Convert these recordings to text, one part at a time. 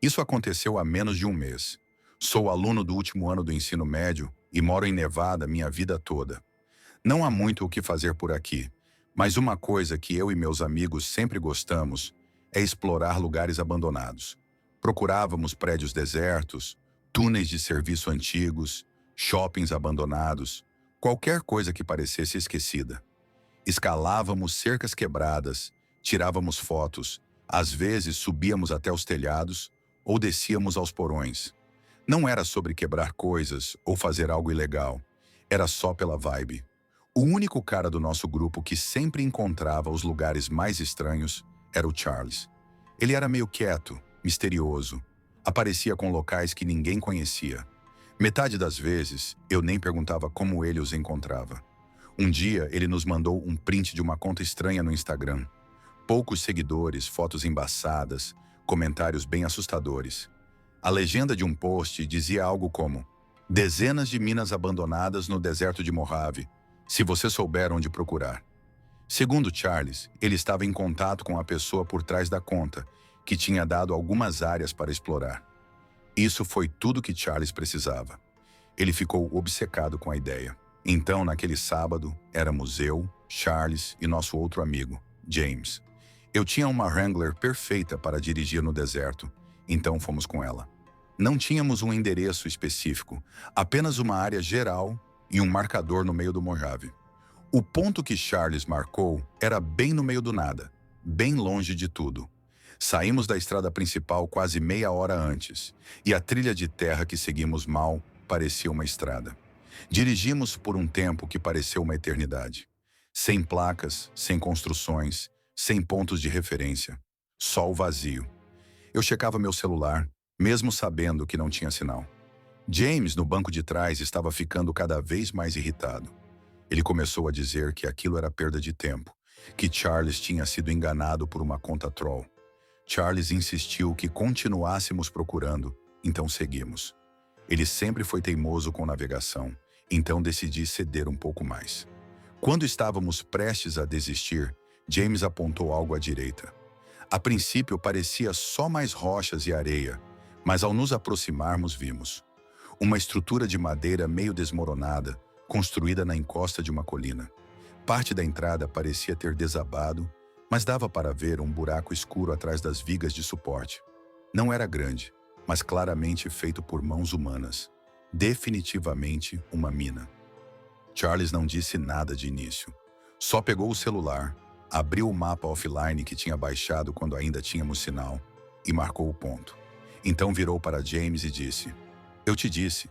Isso aconteceu há menos de um mês. Sou aluno do último ano do ensino médio e moro em Nevada minha vida toda. Não há muito o que fazer por aqui, mas uma coisa que eu e meus amigos sempre gostamos é explorar lugares abandonados. Procurávamos prédios desertos, túneis de serviço antigos, shoppings abandonados, qualquer coisa que parecesse esquecida. Escalávamos cercas quebradas, tirávamos fotos, às vezes subíamos até os telhados ou descíamos aos porões. Não era sobre quebrar coisas ou fazer algo ilegal, era só pela vibe. O único cara do nosso grupo que sempre encontrava os lugares mais estranhos era o Charles. Ele era meio quieto, misterioso, aparecia com locais que ninguém conhecia. Metade das vezes, eu nem perguntava como ele os encontrava. Um dia, ele nos mandou um print de uma conta estranha no Instagram. Poucos seguidores, fotos embaçadas, comentários bem assustadores. A legenda de um post dizia algo como: dezenas de minas abandonadas no deserto de Mojave, se você souber onde procurar. Segundo Charles, ele estava em contato com a pessoa por trás da conta, que tinha dado algumas áreas para explorar. Isso foi tudo que Charles precisava. Ele ficou obcecado com a ideia. Então, naquele sábado, éramos eu, Charles e nosso outro amigo, James. Eu tinha uma Wrangler perfeita para dirigir no deserto, então fomos com ela. Não tínhamos um endereço específico, apenas uma área geral e um marcador no meio do Mojave. O ponto que Charles marcou era bem no meio do nada, bem longe de tudo. Saímos da estrada principal quase meia hora antes, e a trilha de terra que seguimos mal parecia uma estrada. Dirigimos por um tempo que pareceu uma eternidade. Sem placas, sem construções, sem pontos de referência. Só o vazio. Eu checava meu celular, mesmo sabendo que não tinha sinal. James, no banco de trás, estava ficando cada vez mais irritado. Ele começou a dizer que aquilo era perda de tempo, que Charles tinha sido enganado por uma conta troll. Charles insistiu que continuássemos procurando, então seguimos. Ele sempre foi teimoso com navegação, então decidi ceder um pouco mais. Quando estávamos prestes a desistir, James apontou algo à direita. A princípio parecia só mais rochas e areia, mas ao nos aproximarmos vimos uma estrutura de madeira meio desmoronada, construída na encosta de uma colina. Parte da entrada parecia ter desabado, mas dava para ver um buraco escuro atrás das vigas de suporte. Não era grande, mas claramente feito por mãos humanas. Definitivamente uma mina. Charles não disse nada de início. Só pegou o celular, abriu o mapa offline que tinha baixado quando ainda tínhamos sinal e marcou o ponto. Então virou para James e disse: "Eu te disse."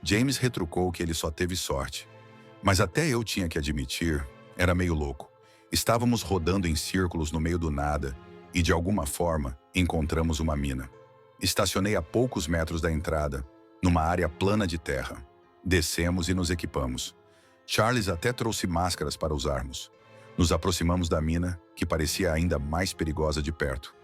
James retrucou que ele só teve sorte. Mas até eu tinha que admitir, era meio louco. Estávamos rodando em círculos no meio do nada e, de alguma forma, encontramos uma mina. Estacionei a poucos metros da entrada, numa área plana de terra. Descemos e nos equipamos. Charles até trouxe máscaras para usarmos. Nos aproximamos da mina, que parecia ainda mais perigosa de perto.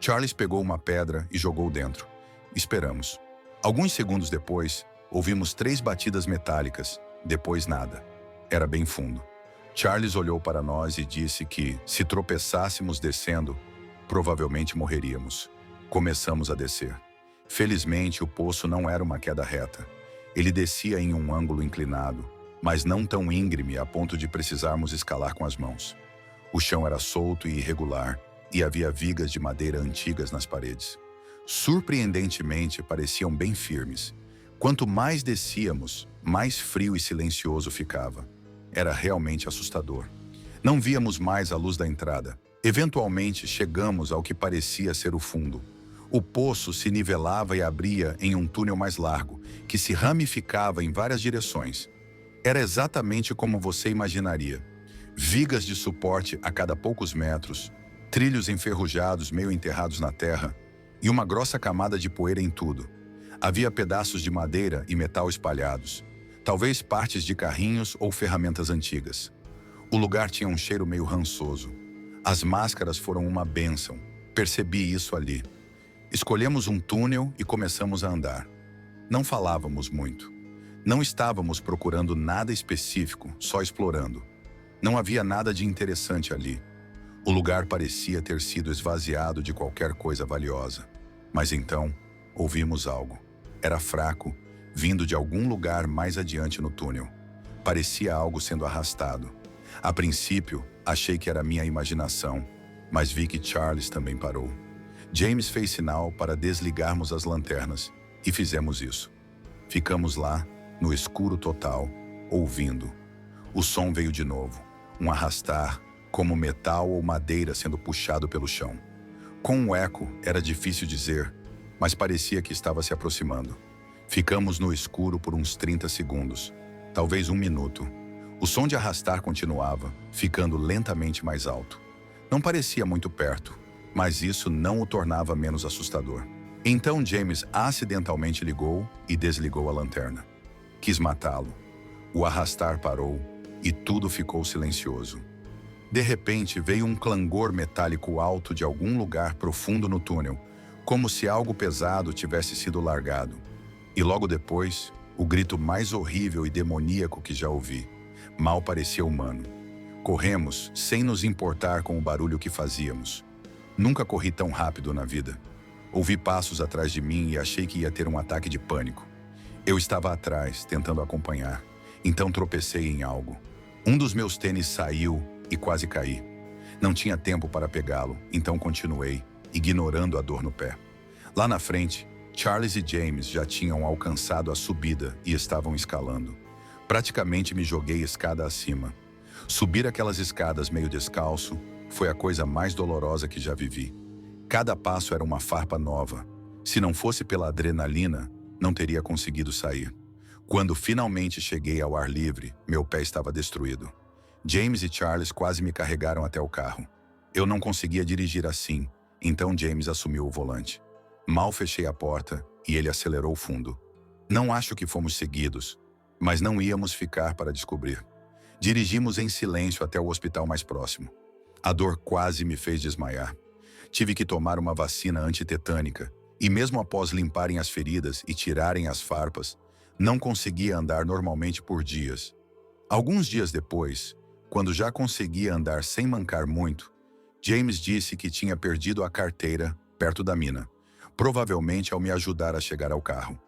Charles pegou uma pedra e jogou dentro. Esperamos. Alguns segundos depois, ouvimos 3 batidas metálicas, depois nada. Era bem fundo. Charles olhou para nós e disse que, se tropeçássemos descendo, provavelmente morreríamos. Começamos a descer. Felizmente, o poço não era uma queda reta. Ele descia em um ângulo inclinado, mas não tão íngreme a ponto de precisarmos escalar com as mãos. O chão era solto e irregular, e havia vigas de madeira antigas nas paredes. Surpreendentemente, pareciam bem firmes. Quanto mais descíamos, mais frio e silencioso ficava. Era realmente assustador. Não víamos mais a luz da entrada. Eventualmente, chegamos ao que parecia ser o fundo. O poço se nivelava e abria em um túnel mais largo, que se ramificava em várias direções. Era exatamente como você imaginaria. Vigas de suporte a cada poucos metros, trilhos enferrujados meio enterrados na terra e uma grossa camada de poeira em tudo. Havia pedaços de madeira e metal espalhados, talvez partes de carrinhos ou ferramentas antigas. O lugar tinha um cheiro meio rançoso. As máscaras foram uma bênção. Percebi isso ali. Escolhemos um túnel e começamos a andar. Não falávamos muito. Não estávamos procurando nada específico, só explorando. Não havia nada de interessante ali. O lugar parecia ter sido esvaziado de qualquer coisa valiosa. Mas então, ouvimos algo. Era fraco, vindo de algum lugar mais adiante no túnel. Parecia algo sendo arrastado. A princípio, achei que era minha imaginação, mas vi que Charles também parou. James fez sinal para desligarmos as lanternas, e fizemos isso. Ficamos lá, no escuro total, ouvindo. O som veio de novo, um arrastar, como metal ou madeira sendo puxado pelo chão. Com um eco, era difícil dizer, mas parecia que estava se aproximando. Ficamos no escuro por uns 30 segundos, talvez um minuto. O som de arrastar continuava, ficando lentamente mais alto. Não parecia muito perto, mas isso não o tornava menos assustador. Então James acidentalmente ligou e desligou a lanterna. Quis matá-lo. O arrastar parou e tudo ficou silencioso. De repente veio um clangor metálico alto de algum lugar profundo no túnel, como se algo pesado tivesse sido largado. E logo depois, o grito mais horrível e demoníaco que já ouvi. Mal parecia humano. Corremos, sem nos importar com o barulho que fazíamos. Nunca corri tão rápido na vida. Ouvi passos atrás de mim e achei que ia ter um ataque de pânico. Eu estava atrás, tentando acompanhar. Então tropecei em algo. Um dos meus tênis saiu e quase caí. Não tinha tempo para pegá-lo, então continuei, ignorando a dor no pé. Lá na frente, Charles e James já tinham alcançado a subida e estavam escalando. Praticamente me joguei escada acima. Subir aquelas escadas meio descalço foi a coisa mais dolorosa que já vivi. Cada passo era uma farpa nova. Se não fosse pela adrenalina, não teria conseguido sair. Quando finalmente cheguei ao ar livre, meu pé estava destruído. James e Charles quase me carregaram até o carro. Eu não conseguia dirigir assim, então James assumiu o volante. Mal fechei a porta e ele acelerou fundo. Não acho que fomos seguidos, mas não íamos ficar para descobrir. Dirigimos em silêncio até o hospital mais próximo. A dor quase me fez desmaiar. Tive que tomar uma vacina antitetânica e mesmo após limparem as feridas e tirarem as farpas, não conseguia andar normalmente por dias. Alguns dias depois, quando já conseguia andar sem mancar muito, James disse que tinha perdido a carteira perto da mina, provavelmente ao me ajudar a chegar ao carro.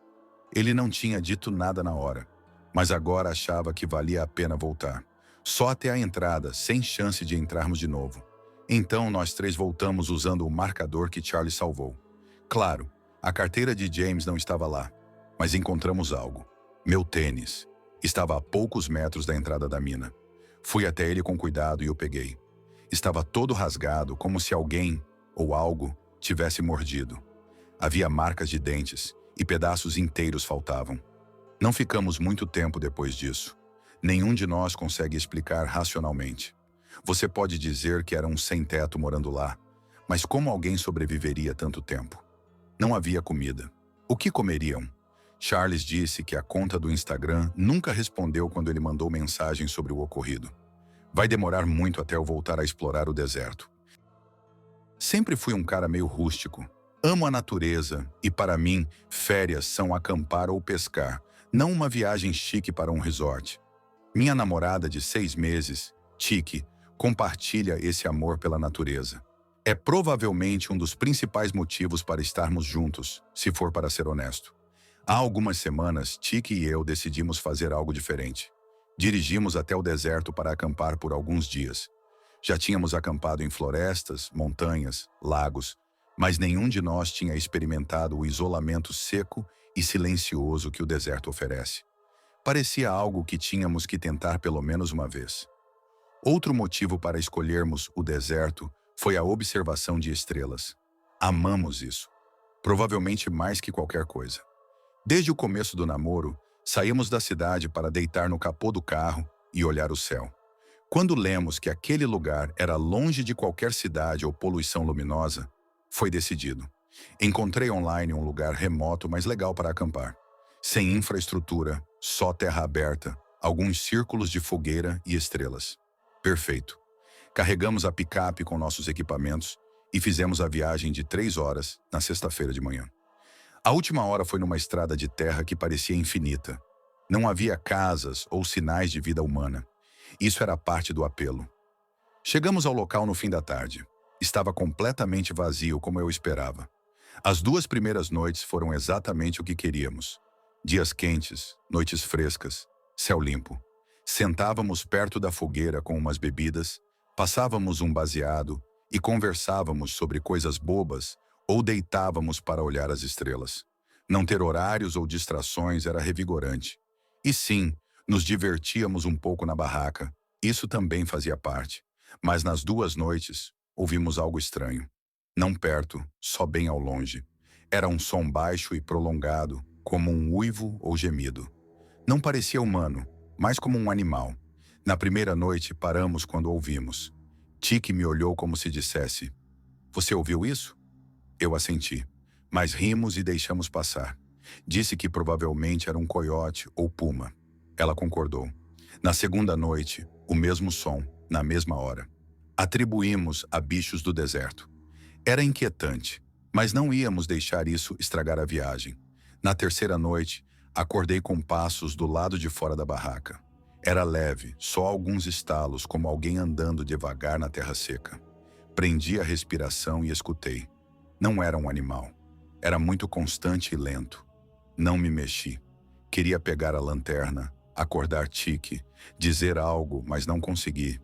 Ele não tinha dito nada na hora, mas agora achava que valia a pena voltar. Só até a entrada, sem chance de entrarmos de novo. Então nós três voltamos usando o marcador que Charlie salvou. Claro, a carteira de James não estava lá, mas encontramos algo. Meu tênis. Estava a poucos metros da entrada da mina. Fui até ele com cuidado e o peguei. Estava todo rasgado, como se alguém, ou algo, tivesse mordido. Havia marcas de dentes e pedaços inteiros faltavam. Não ficamos muito tempo depois disso. Nenhum de nós consegue explicar racionalmente. Você pode dizer que era um sem-teto morando lá, mas como alguém sobreviveria tanto tempo? Não havia comida. O que comeriam? Charles disse que a conta do Instagram nunca respondeu quando ele mandou mensagem sobre o ocorrido. Vai demorar muito até eu voltar a explorar o deserto. Sempre fui um cara meio rústico. Amo a natureza e, para mim, férias são acampar ou pescar, não uma viagem chique para um resort. Minha namorada de 6 meses, Tiki, compartilha esse amor pela natureza. É provavelmente um dos principais motivos para estarmos juntos, se for para ser honesto. Há algumas semanas, Tiki e eu decidimos fazer algo diferente. Dirigimos até o deserto para acampar por alguns dias. Já tínhamos acampado em florestas, montanhas, lagos, mas nenhum de nós tinha experimentado o isolamento seco e silencioso que o deserto oferece. Parecia algo que tínhamos que tentar pelo menos uma vez. Outro motivo para escolhermos o deserto foi a observação de estrelas. Amamos isso, provavelmente mais que qualquer coisa. Desde o começo do namoro, saímos da cidade para deitar no capô do carro e olhar o céu. Quando lemos que aquele lugar era longe de qualquer cidade ou poluição luminosa, foi decidido. Encontrei online um lugar remoto, mas legal para acampar. Sem infraestrutura, só terra aberta, alguns círculos de fogueira e estrelas. Perfeito. Carregamos a picape com nossos equipamentos e fizemos a viagem de 3 horas na sexta-feira de manhã. A última hora foi numa estrada de terra que parecia infinita. Não havia casas ou sinais de vida humana. Isso era parte do apelo. Chegamos ao local no fim da tarde. Estava completamente vazio, como eu esperava. As 2 primeiras noites foram exatamente o que queríamos. Dias quentes, noites frescas, céu limpo. Sentávamos perto da fogueira com umas bebidas, passávamos um baseado e conversávamos sobre coisas bobas ou deitávamos para olhar as estrelas. Não ter horários ou distrações era revigorante. E sim, nos divertíamos um pouco na barraca. Isso também fazia parte. Mas nas 2 noites, ouvimos algo estranho. Não perto, só bem ao longe. Era um som baixo e prolongado, como um uivo ou gemido. Não parecia humano, mas como um animal. Na primeira noite, paramos quando ouvimos. Tiki me olhou como se dissesse: "Você ouviu isso?" Eu assenti, mas rimos e deixamos passar. Disse que provavelmente era um coiote ou puma. Ela concordou. Na segunda noite, o mesmo som, na mesma hora. Atribuímos a bichos do deserto. Era inquietante, mas não íamos deixar isso estragar a viagem. Na terceira noite, acordei com passos do lado de fora da barraca. Era leve, só alguns estalos, como alguém andando devagar na terra seca. Prendi a respiração e escutei. Não era um animal. Era muito constante e lento. Não me mexi. Queria pegar a lanterna, acordar Tiki, dizer algo, mas não consegui.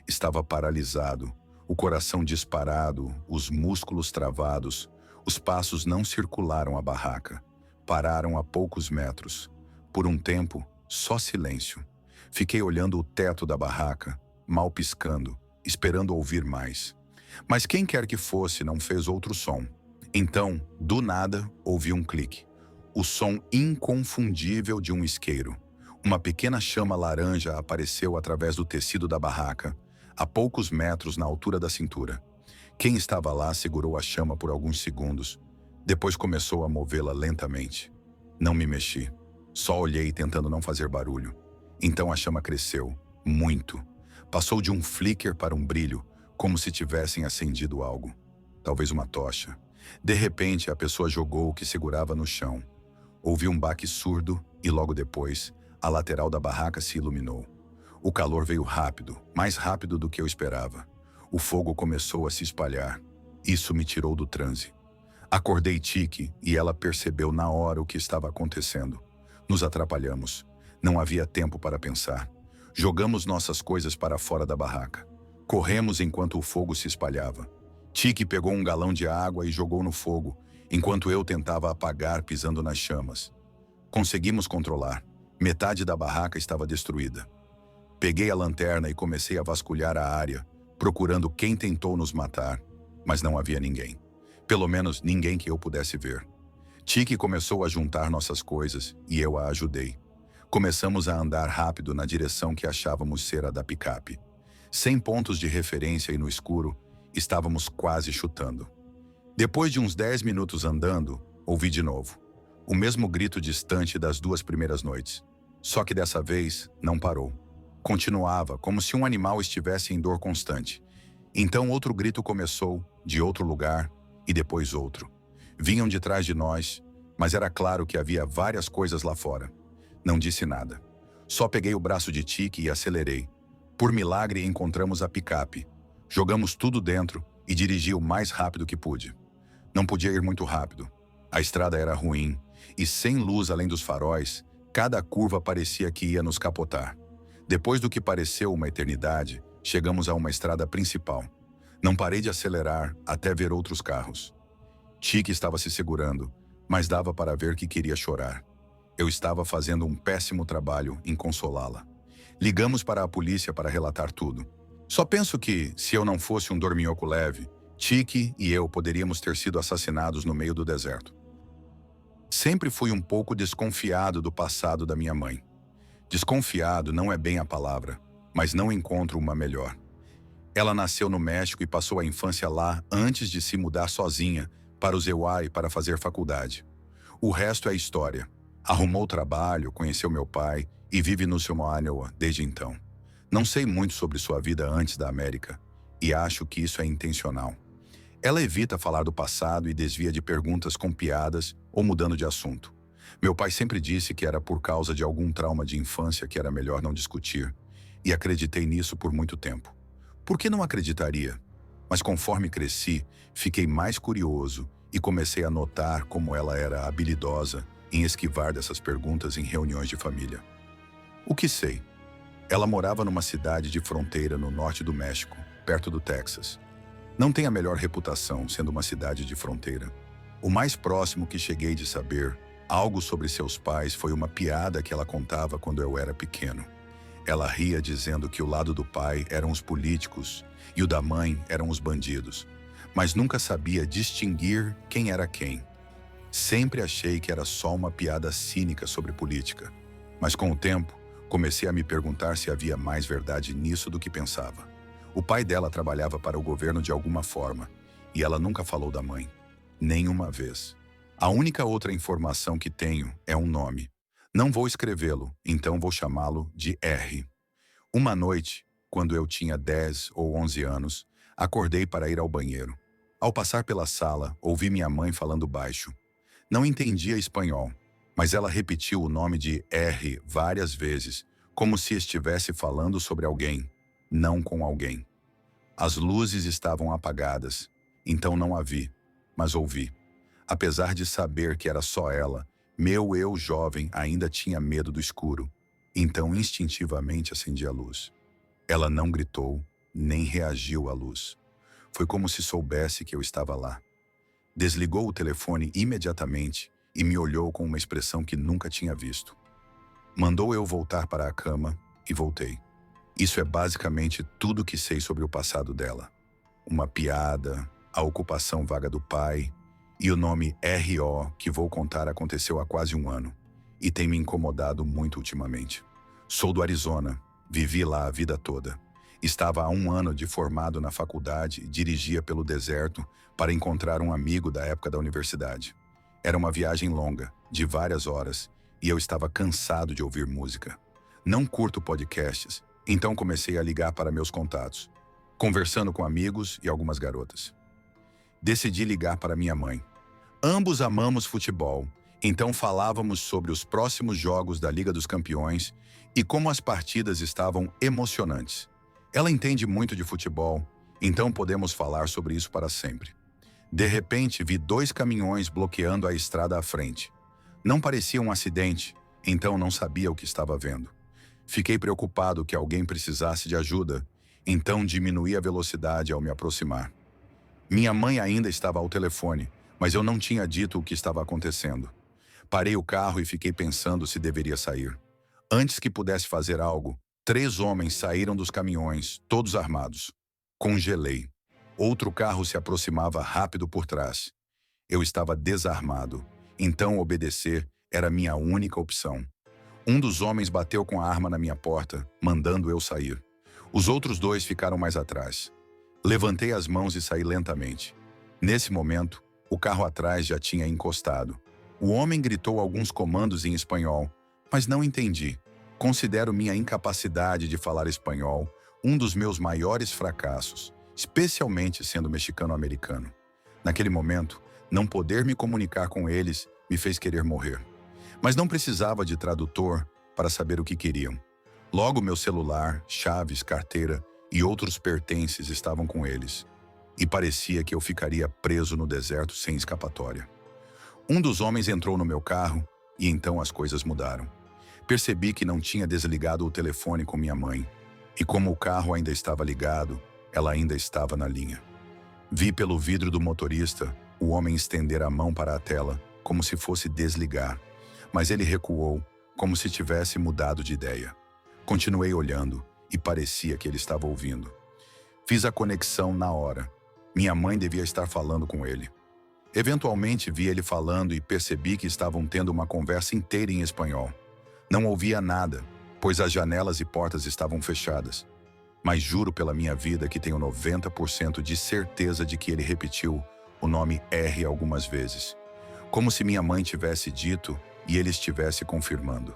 Estava paralisado, o coração disparado, os músculos travados. Os passos não circularam a barraca. Pararam a poucos metros. Por um tempo, só silêncio. Fiquei olhando o teto da barraca, mal piscando, esperando ouvir mais. Mas quem quer que fosse não fez outro som. Então, do nada, ouvi um clique. O som inconfundível de um isqueiro. Uma pequena chama laranja apareceu através do tecido da barraca, a poucos metros na altura da cintura. Quem estava lá segurou a chama por alguns segundos. Depois começou a movê-la lentamente. Não me mexi. Só olhei tentando não fazer barulho. Então a chama cresceu, muito. Passou de um flicker para um brilho, como se tivessem acendido algo. Talvez uma tocha. De repente, a pessoa jogou o que segurava no chão. Ouvi um baque surdo e logo depois, a lateral da barraca se iluminou. O calor veio rápido, mais rápido do que eu esperava. O fogo começou a se espalhar. Isso me tirou do transe. Acordei Tiki e ela percebeu na hora o que estava acontecendo. Nos atrapalhamos. Não havia tempo para pensar. Jogamos nossas coisas para fora da barraca. Corremos enquanto o fogo se espalhava. Tiki pegou um galão de água e jogou no fogo, enquanto eu tentava apagar pisando nas chamas. Conseguimos controlar. Metade da barraca estava destruída. Peguei a lanterna e comecei a vasculhar a área, procurando quem tentou nos matar, mas não havia ninguém. Pelo menos ninguém que eu pudesse ver. Tiki começou a juntar nossas coisas e eu a ajudei. Começamos a andar rápido na direção que achávamos ser a da picape. Sem pontos de referência e no escuro, estávamos quase chutando. Depois de uns 10 minutos andando, ouvi de novo. O mesmo grito distante das 2 primeiras noites. Só que dessa vez, não parou. Continuava, como se um animal estivesse em dor constante. Então outro grito começou, de outro lugar, e depois outro. Vinham de trás de nós, mas era claro que havia várias coisas lá fora. Não disse nada. Só peguei o braço de Tiki e acelerei. Por milagre encontramos a picape. Jogamos tudo dentro e dirigi o mais rápido que pude. Não podia ir muito rápido. A estrada era ruim, e sem luz além dos faróis, cada curva parecia que ia nos capotar. Depois do que pareceu uma eternidade, chegamos a uma estrada principal. Não parei de acelerar até ver outros carros. Tiki estava se segurando, mas dava para ver que queria chorar. Eu estava fazendo um péssimo trabalho em consolá-la. Ligamos para a polícia para relatar tudo. Só penso que, se eu não fosse um dorminhoco leve, Tiki e eu poderíamos ter sido assassinados no meio do deserto. Sempre fui um pouco desconfiado do passado da minha mãe. Desconfiado não é bem a palavra, mas não encontro uma melhor. Ela nasceu no México e passou a infância lá antes de se mudar sozinha para o Zeuai para fazer faculdade. O resto é história. Arrumou trabalho, conheceu meu pai e vive no Somoanoa desde então. Não sei muito sobre sua vida antes da América e acho que isso é intencional. Ela evita falar do passado e desvia de perguntas com piadas ou mudando de assunto. Meu pai sempre disse que era por causa de algum trauma de infância que era melhor não discutir, e acreditei nisso por muito tempo. Por que não acreditaria? Mas conforme cresci, fiquei mais curioso e comecei a notar como ela era habilidosa em esquivar dessas perguntas em reuniões de família. O que sei? Ela morava numa cidade de fronteira no norte do México, perto do Texas. Não tem a melhor reputação sendo uma cidade de fronteira. O mais próximo que cheguei de saber algo sobre seus pais foi uma piada que ela contava quando eu era pequeno. Ela ria dizendo que o lado do pai eram os políticos e o da mãe eram os bandidos, mas nunca sabia distinguir quem era quem. Sempre achei que era só uma piada cínica sobre política, mas com o tempo comecei a me perguntar se havia mais verdade nisso do que pensava. O pai dela trabalhava para o governo de alguma forma, e ela nunca falou da mãe. Nenhuma vez. A única outra informação que tenho é um nome. Não vou escrevê-lo, então vou chamá-lo de R. Uma noite, quando eu tinha 10 ou 11 anos, acordei para ir ao banheiro. Ao passar pela sala, ouvi minha mãe falando baixo. Não entendia espanhol, mas ela repetiu o nome de R várias vezes, como se estivesse falando sobre alguém, não com alguém. As luzes estavam apagadas, então não a vi, mas ouvi. Apesar de saber que era só ela, meu eu jovem ainda tinha medo do escuro, então instintivamente acendi a luz. Ela não gritou, nem reagiu à luz. Foi como se soubesse que eu estava lá. Desligou o telefone imediatamente e me olhou com uma expressão que nunca tinha visto. Mandou eu voltar para a cama e voltei. Isso é basicamente tudo que sei sobre o passado dela. Uma piada, a ocupação vaga do pai e o nome R.O. que vou contar aconteceu há quase um ano e tem me incomodado muito ultimamente. Sou do Arizona, vivi lá a vida toda. Estava há um ano de formado na faculdade e dirigia pelo deserto para encontrar um amigo da época da universidade. Era uma viagem longa, de várias horas, e eu estava cansado de ouvir música. Não curto podcasts, então comecei a ligar para meus contatos, conversando com amigos e algumas garotas. Decidi ligar para minha mãe. Ambos amamos futebol, então falávamos sobre os próximos jogos da Liga dos Campeões e como as partidas estavam emocionantes. Ela entende muito de futebol, então podemos falar sobre isso para sempre. De repente, vi 2 caminhões bloqueando a estrada à frente. Não parecia um acidente, então não sabia o que estava vendo. Fiquei preocupado que alguém precisasse de ajuda, então diminuí a velocidade ao me aproximar. Minha mãe ainda estava ao telefone, mas eu não tinha dito o que estava acontecendo. Parei o carro e fiquei pensando se deveria sair. Antes que pudesse fazer algo, 3 homens saíram dos caminhões, todos armados. Congelei. Outro carro se aproximava rápido por trás. Eu estava desarmado, então obedecer era minha única opção. Um dos homens bateu com a arma na minha porta, mandando eu sair. Os outros 2 ficaram mais atrás. Levantei as mãos e saí lentamente. Nesse momento, o carro atrás já tinha encostado. O homem gritou alguns comandos em espanhol, mas não entendi. Considero minha incapacidade de falar espanhol um dos meus maiores fracassos, especialmente sendo mexicano-americano. Naquele momento, não poder me comunicar com eles me fez querer morrer. Mas não precisava de tradutor para saber o que queriam. Logo meu celular, chaves, carteira e outros pertences estavam com eles. E parecia que eu ficaria preso no deserto sem escapatória. Um dos homens entrou no meu carro e então as coisas mudaram. Percebi que não tinha desligado o telefone com minha mãe. E como o carro ainda estava ligado, ela ainda estava na linha. Vi pelo vidro do motorista o homem estender a mão para a tela, como se fosse desligar. Mas ele recuou, como se tivesse mudado de ideia. Continuei olhando e parecia que ele estava ouvindo. Fiz a conexão na hora. Minha mãe devia estar falando com ele. Eventualmente vi ele falando e percebi que estavam tendo uma conversa inteira em espanhol. Não ouvia nada, pois as janelas e portas estavam fechadas. Mas juro pela minha vida que tenho 90% de certeza de que ele repetiu o nome R algumas vezes. Como se minha mãe tivesse dito e ele estivesse confirmando.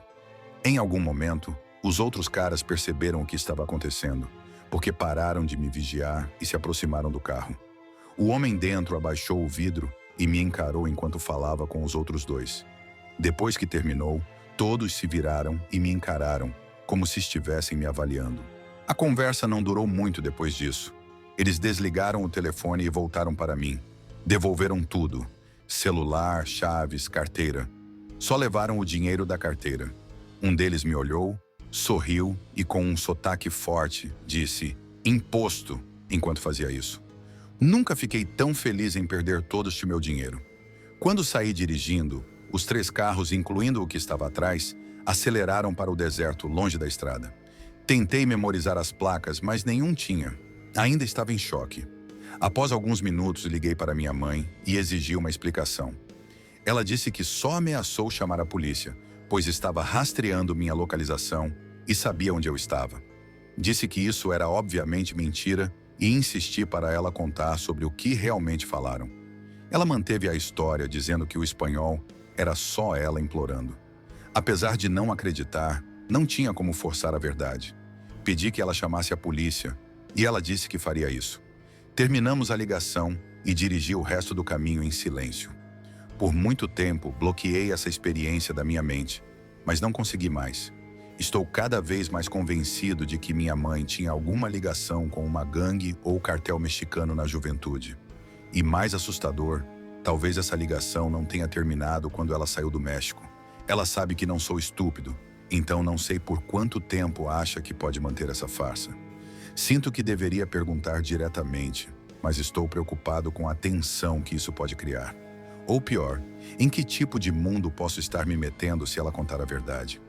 Em algum momento, os outros caras perceberam o que estava acontecendo, porque pararam de me vigiar e se aproximaram do carro. O homem dentro abaixou o vidro e me encarou enquanto falava com os outros 2. Depois que terminou, todos se viraram e me encararam, como se estivessem me avaliando. A conversa não durou muito depois disso. Eles desligaram o telefone e voltaram para mim. Devolveram tudo. celular, chaves, carteira. Só levaram o dinheiro da carteira. Um deles me olhou, sorriu e, com um sotaque forte, disse: imposto, enquanto fazia isso. Nunca fiquei tão feliz em perder todo este meu dinheiro. Quando saí dirigindo, os 3 carros, incluindo o que estava atrás, aceleraram para o deserto, longe da estrada. Tentei memorizar as placas, mas nenhum tinha. Ainda estava em choque. Após alguns minutos, liguei para minha mãe e exigi uma explicação. Ela disse que só ameaçou chamar a polícia, pois estava rastreando minha localização e sabia onde eu estava. Disse que isso era obviamente mentira e insisti para ela contar sobre o que realmente falaram. Ela manteve a história, dizendo que o espanhol era só ela implorando. Apesar de não acreditar, não tinha como forçar a verdade. Pedi que ela chamasse a polícia e ela disse que faria isso. Terminamos a ligação e dirigi o resto do caminho em silêncio. Por muito tempo, bloqueei essa experiência da minha mente, mas não consegui mais. Estou cada vez mais convencido de que minha mãe tinha alguma ligação com uma gangue ou cartel mexicano na juventude. E mais assustador, talvez essa ligação não tenha terminado quando ela saiu do México. Ela sabe que não sou estúpido, então não sei por quanto tempo acha que pode manter essa farsa. Sinto que deveria perguntar diretamente, mas estou preocupado com a tensão que isso pode criar. Ou pior, em que tipo de mundo posso estar me metendo se ela contar a verdade?